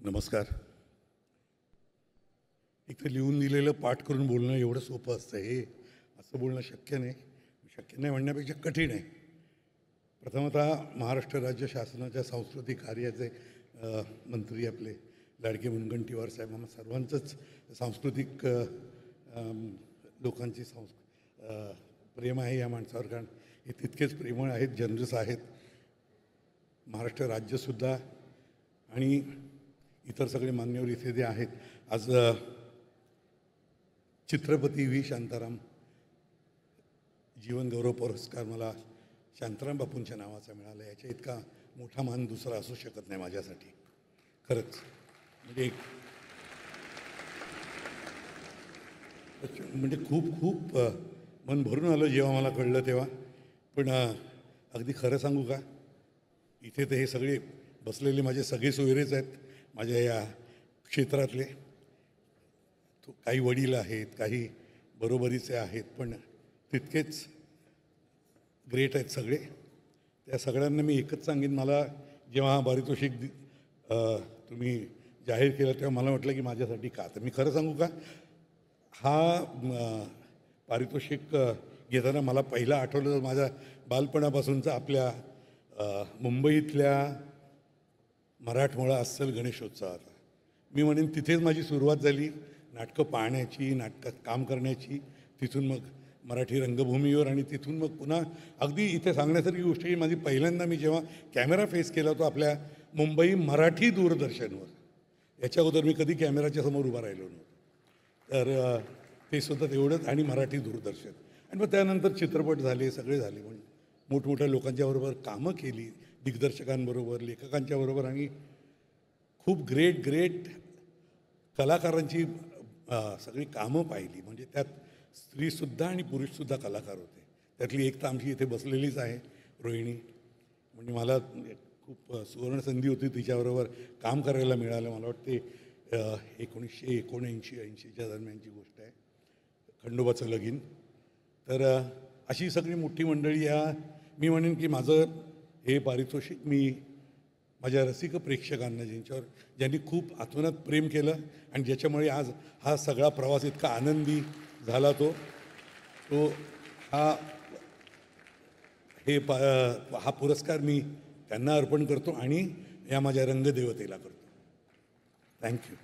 नमस्कार. एक तर लिहून दिलेलं पाठ करून बोलणं एवढं सोपं असतं, हे असं बोलणं शक्य नाही म्हणण्यापेक्षा कठीण आहे. प्रथमतः महाराष्ट्र राज्य शासनाच्या सांस्कृतिक कार्याचे मंत्री आपले लाडके मुनगंटीवार साहेब, आम्हा सर्वांचंच सांस्कृतिक लोकांची प्रेम आहे या माणसावर, कारण हे तितकेच प्रेमळ आहेत, जनरस आहेत. महाराष्ट्र राज्यसुद्धा आणि इतर सगळे मान्यवर इथे जे आहेत. आज चित्रपती व्ही शांताराम जीवन गौरव पुरस्कार मला शांताराम बापूंच्या नावाचा मिळाला. याच्या इतका मोठा मान दुसरा असू शकत नाही माझ्यासाठी. खरंच म्हणजे खूप मन भरून आलं जेव्हा मला कळलं तेव्हा. पण अगदी खरं सांगू का, इथे तर हे सगळे बसलेले माझे सगळे सोयरेच आहेत माझ्या या क्षेत्रातले. काही वडील आहेत, काही बरोबरीचे आहेत, पण तितकेच ग्रेट आहेत सगळे. त्या सगळ्यांना मी एकच सांगेन, मला जेव्हा हा पारितोषिक तुम्ही जाहीर केलं तेव्हा मला वाटलं की माझ्यासाठी का. तर मी खरं सांगू का, हा पारितोषिक घेताना मला पहिलं आठवलं तर माझ्या बालपणापासूनचा आपल्या मुंबईतल्या मराठमोळा अस्सल गणेशोत्सवाचा. मी म्हणेन तिथेच माझी सुरुवात झाली नाटकं पाहण्याची, नाटकात काम करण्याची. तिथून मग मराठी रंगभूमीवर आणि तिथून मग पुन्हा अगदी इथे सांगण्यासारखी गोष्ट की माझी पहिल्यांदा मी जेव्हा कॅमेरा फेस केला होता आपल्या मुंबई मराठी दूरदर्शनवर. याच्या अगोदर मी कधी कॅमेराच्या समोर उभा राहिलो नव्हतो. तर ते सुद्धा तेवढंच, आणि मराठी दूरदर्शन. आणि मग त्यानंतर चित्रपट झाले, सगळे झाले. पण मोठमोठ्या लोकांच्याबरोबर कामं केली, दिग्दर्शकांबरोबर, लेखकांच्याबरोबर, आणि खूप ग्रेट कलाकारांची सगळी कामं पाहिली. म्हणजे त्यात स्त्रीसुद्धा आणि पुरुषसुद्धा कलाकार होते. त्यातली एक तर आमची इथे बसलेलीच आहे, रोहिणी. म्हणजे मला खूप सुवर्ण संधी होती तिच्याबरोबर काम करायला मिळालं. मला वाटते 1979-80च्या दरम्यानची गोष्ट आहे, खंडोबाचं लगीन. तर अशी सगळी मोठी मंडळी. मी म्हणेन की माझं हे पारितोषिक मी माझ्या रसिक प्रेक्षकांना, ज्यांनी खूप आतोनात प्रेम केलं आणि ज्याच्यामुळे आज हा सगळा प्रवास इतका आनंदी झाला, तो हा पुरस्कार मी त्यांना अर्पण करतो आणि या माझ्या रंगदेवतेला करतो. थँक्यू.